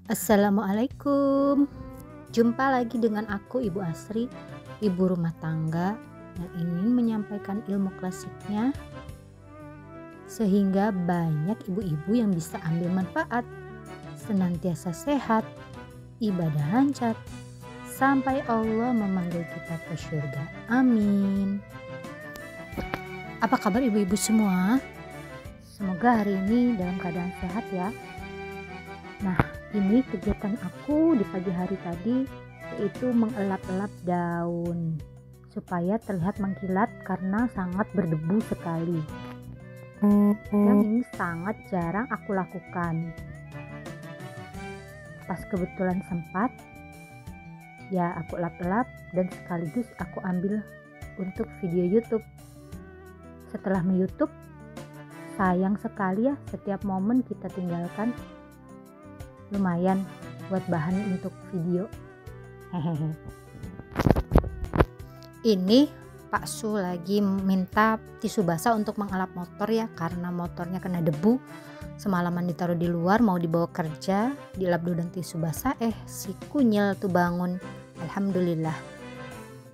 Assalamualaikum. Jumpa lagi dengan aku Ibu Asri, ibu rumah tangga yang ingin menyampaikan ilmu klasiknya sehingga banyak ibu-ibu yang bisa ambil manfaat, senantiasa sehat, ibadah lancar, sampai Allah memanggil kita ke surga. Amin. Apa kabar ibu-ibu semua? Semoga hari ini dalam keadaan sehat ya. Nah, ini kegiatan aku di pagi hari tadi yaitu mengelap-elap daun supaya terlihat mengkilat karena sangat berdebu sekali. Yang ini sangat jarang aku lakukan. Pas kebetulan sempat, ya aku elap-elap dan sekaligus aku ambil untuk video YouTube. Setelah YouTube, sayang sekali ya setiap momen kita tinggalkan. Lumayan buat bahan untuk video. Hehehe. Ini Pak Su lagi minta tisu basah untuk mengelap motor ya, karena motornya kena debu. Semalaman ditaruh di luar mau dibawa kerja, dilap dulu dengan tisu basah, si kunyil tuh bangun. Alhamdulillah.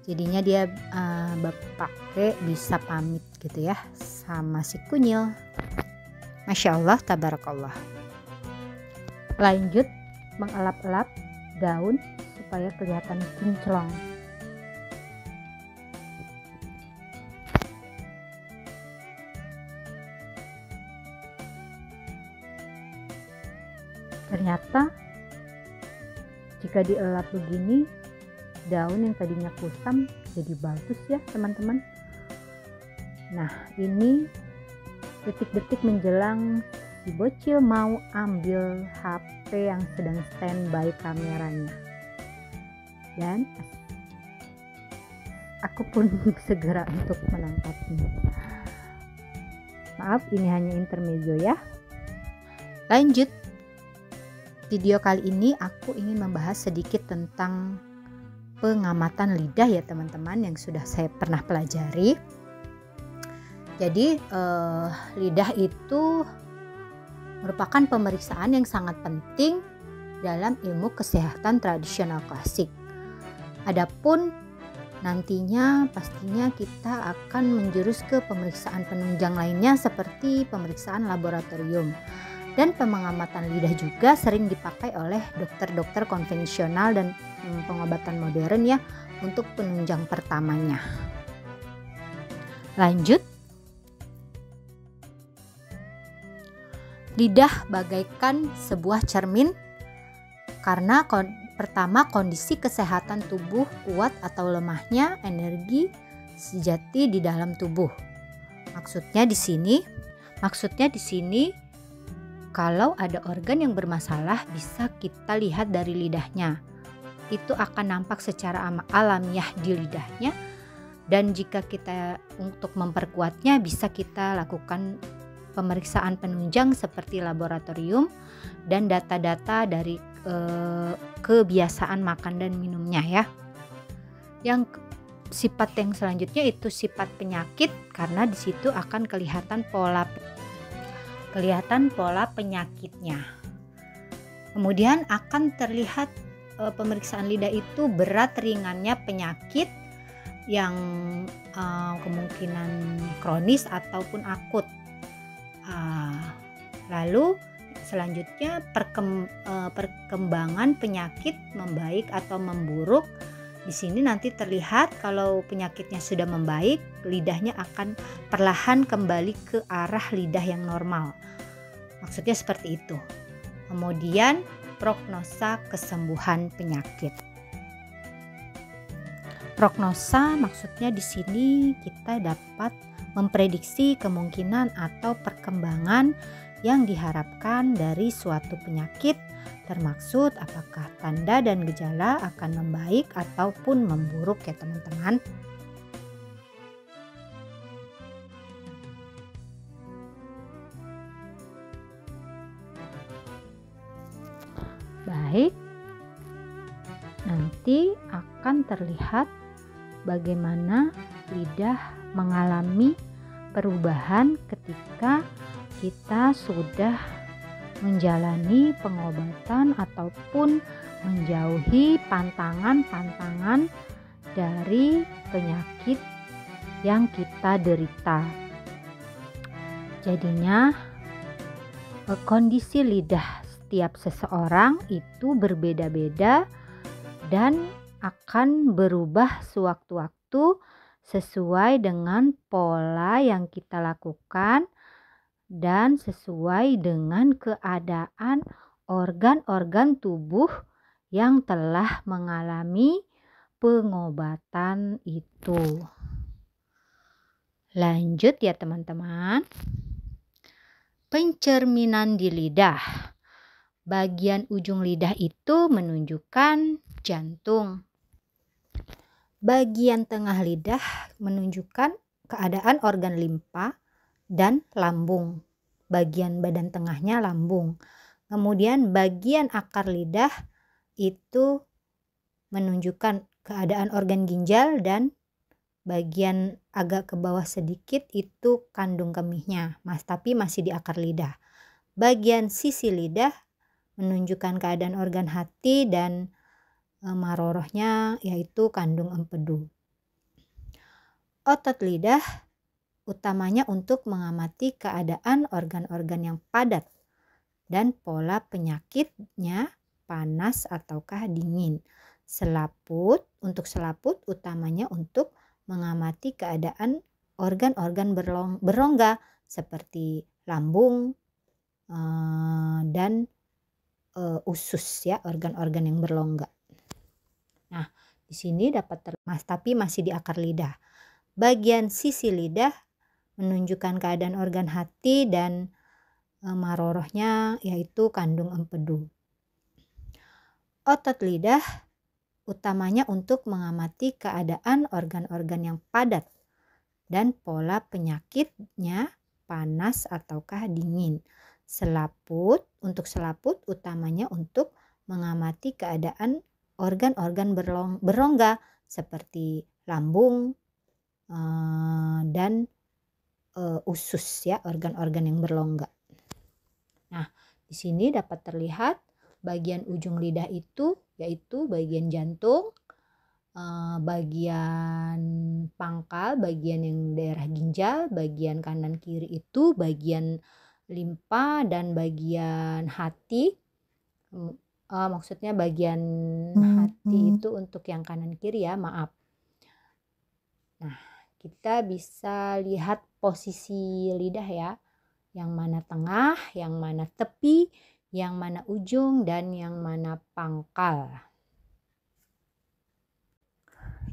Jadinya dia pakai bisa pamit gitu ya sama si kunyil. Masya Allah, tabarakallah. Lanjut mengelap-elap daun supaya kelihatan kinclong. Ternyata jika dielap begini, daun yang tadinya kusam jadi bagus ya teman-teman. Nah, ini detik-detik menjelang si bocil mau ambil HP yang sedang standby kameranya, dan aku pun segera untuk menangkapnya. Maaf, ini hanya intermezzo ya. Lanjut, video kali ini aku ingin membahas sedikit tentang pengamatan lidah ya teman-teman, yang sudah saya pernah pelajari. Jadi lidah itu merupakan pemeriksaan yang sangat penting dalam ilmu kesehatan tradisional klasik. Adapun nantinya pastinya kita akan menjurus ke pemeriksaan penunjang lainnya seperti pemeriksaan laboratorium. Dan pengamatan lidah juga sering dipakai oleh dokter-dokter konvensional dan pengobatan modern ya untuk penunjang pertamanya. Lanjut. Lidah bagaikan sebuah cermin karena pertama kondisi kesehatan tubuh kuat atau lemahnya energi sejati di dalam tubuh. Maksudnya di sini kalau ada organ yang bermasalah bisa kita lihat dari lidahnya. Itu akan nampak secara alamiah di lidahnya, dan jika kita untuk memperkuatnya bisa kita lakukan pemeriksaan penunjang seperti laboratorium dan data-data dari kebiasaan makan dan minumnya ya. Yang sifat yang selanjutnya itu sifat penyakit, karena di situ akan kelihatan pola penyakitnya. Kemudian akan terlihat pemeriksaan lidah itu berat ringannya penyakit yang kemungkinan kronis ataupun akut. Lalu selanjutnya perkembangan penyakit membaik atau memburuk. Di sini nanti terlihat kalau penyakitnya sudah membaik, lidahnya akan perlahan kembali ke arah lidah yang normal. Maksudnya seperti itu. Kemudian prognosa kesembuhan penyakit. Prognosa maksudnya di sini kita dapat memprediksi kemungkinan atau perkembangan yang diharapkan dari suatu penyakit, termaksud apakah tanda dan gejala akan membaik ataupun memburuk ya teman-teman. Baik, nanti akan terlihat bagaimana lidah mengalami perubahan ketika kita sudah menjalani pengobatan ataupun menjauhi pantangan-pantangan dari penyakit yang kita derita. Jadinya kondisi lidah setiap seseorang itu berbeda-beda dan akan berubah sewaktu-waktu sesuai dengan pola yang kita lakukan dan sesuai dengan keadaan organ-organ tubuh yang telah mengalami pengobatan itu. Lanjut ya teman-teman. Pencerminan di lidah. Bagian ujung lidah itu menunjukkan jantung. Bagian tengah lidah menunjukkan keadaan organ limpa dan lambung. Bagian badan tengahnya lambung. Kemudian bagian akar lidah itu menunjukkan keadaan organ ginjal dan bagian agak ke bawah sedikit itu kandung kemihnya, tapi masih di akar lidah. Bagian sisi lidah menunjukkan keadaan organ hati dan marorohnya yaitu kandung empedu. Otot lidah utamanya untuk mengamati keadaan organ-organ yang padat dan pola penyakitnya panas ataukah dingin. Untuk selaput utamanya untuk mengamati keadaan organ-organ berongga seperti lambung dan usus ya, organ-organ yang berlongga. Nah, di sini dapat tapi masih di akar lidah. Bagian sisi lidah menunjukkan keadaan organ hati dan marorohnya yaitu kandung empedu. Otot lidah utamanya untuk mengamati keadaan organ-organ yang padat dan pola penyakitnya panas ataukah dingin. Untuk selaput utamanya untuk mengamati keadaan organ-organ berongga seperti lambung dan usus ya, organ-organ yang berlongga. Nah, di sini dapat terlihat bagian ujung lidah itu yaitu bagian jantung, bagian pangkal, bagian yang daerah ginjal, bagian kanan kiri itu bagian limpa dan bagian hati. Maksudnya bagian hati itu untuk yang kanan kiri ya, maaf. Nah, kita bisa lihat posisi lidah ya, yang mana tengah, yang mana tepi, yang mana ujung, dan yang mana pangkal.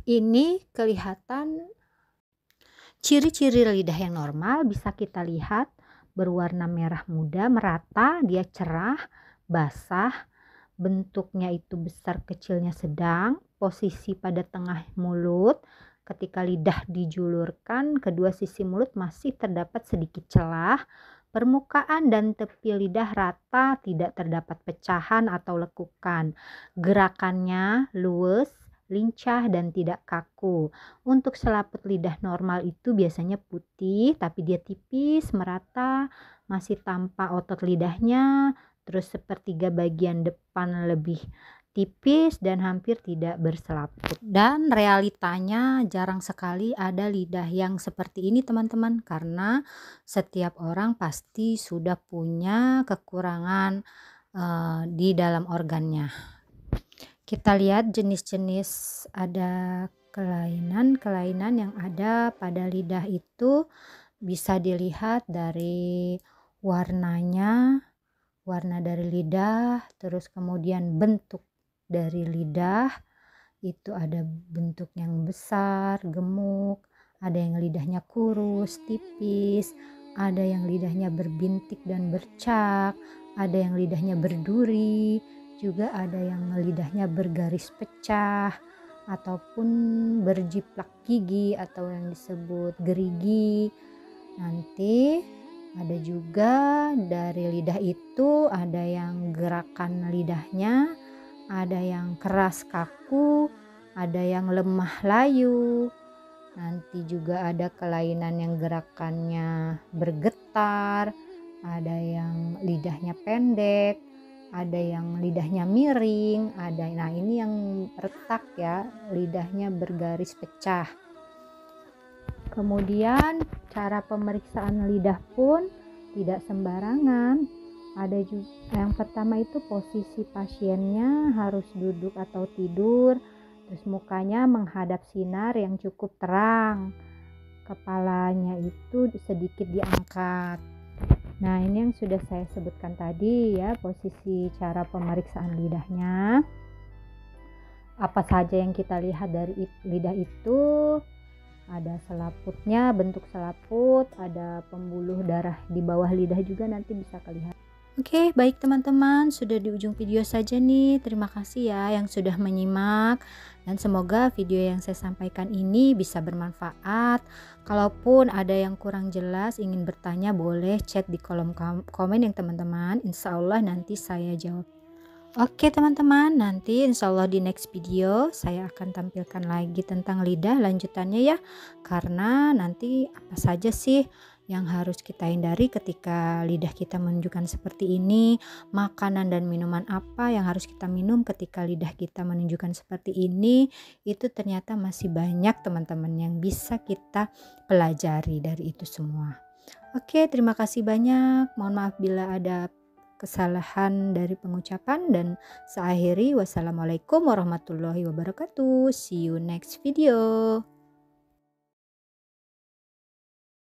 Ini kelihatan ciri-ciri lidah yang normal bisa kita lihat berwarna merah muda, merata, dia cerah, basah, bentuknya itu besar kecilnya sedang, posisi pada tengah mulut. Ketika lidah dijulurkan, kedua sisi mulut masih terdapat sedikit celah. Permukaan dan tepi lidah rata, tidak terdapat pecahan atau lekukan. Gerakannya luwes, lincah, dan tidak kaku. Untuk selaput lidah normal itu biasanya putih, tapi dia tipis, merata, masih tampak otot lidahnya, terus sepertiga bagian depan lebih tipis dan hampir tidak berselaput. Dan realitanya jarang sekali ada lidah yang seperti ini teman-teman, karena setiap orang pasti sudah punya kekurangan di dalam organnya. Kita lihat jenis-jenis ada kelainan yang ada pada lidah itu bisa dilihat dari warnanya, warna dari lidah, terus kemudian bentuk dari lidah itu ada bentuk yang besar, gemuk, ada yang lidahnya kurus, tipis, ada yang lidahnya berbintik dan bercak, ada yang lidahnya berduri, juga ada yang lidahnya bergaris pecah ataupun berjiplak gigi atau yang disebut gerigi. Nanti ada juga dari lidah itu ada yang gerakan lidahnya, ada yang keras kaku, ada yang lemah layu. Nanti juga ada kelainan yang gerakannya bergetar, ada yang lidahnya pendek, ada yang lidahnya miring, nah ini yang retak ya, lidahnya bergaris pecah. Kemudian cara pemeriksaan lidah pun tidak sembarangan. Ada juga yang pertama itu posisi pasiennya harus duduk atau tidur, terus mukanya menghadap sinar yang cukup terang, kepalanya itu sedikit diangkat. Nah, ini yang sudah saya sebutkan tadi ya, posisi cara pemeriksaan lidahnya. Apa saja yang kita lihat dari lidah itu? Ada selaputnya, bentuk selaput, ada pembuluh darah di bawah lidah juga nanti bisa kelihatan. Oke, baik teman-teman, sudah di ujung video saja nih. Terima kasih ya yang sudah menyimak, dan semoga video yang saya sampaikan ini bisa bermanfaat. Kalaupun ada yang kurang jelas, ingin bertanya, boleh chat di kolom komen yang teman-teman. Insya Allah nanti saya jawab. Oke teman-teman, nanti insya Allah di next video saya akan tampilkan lagi tentang lidah lanjutannya ya. Karena nanti apa saja sih yang harus kita hindari ketika lidah kita menunjukkan seperti ini, makanan dan minuman apa yang harus kita minum ketika lidah kita menunjukkan seperti ini, itu ternyata masih banyak teman-teman yang bisa kita pelajari dari itu semua. Oke, terima kasih banyak, mohon maaf bila ada kesalahan dari pengucapan, dan saya akhiri, wassalamualaikum warahmatullahi wabarakatuh. See you next video.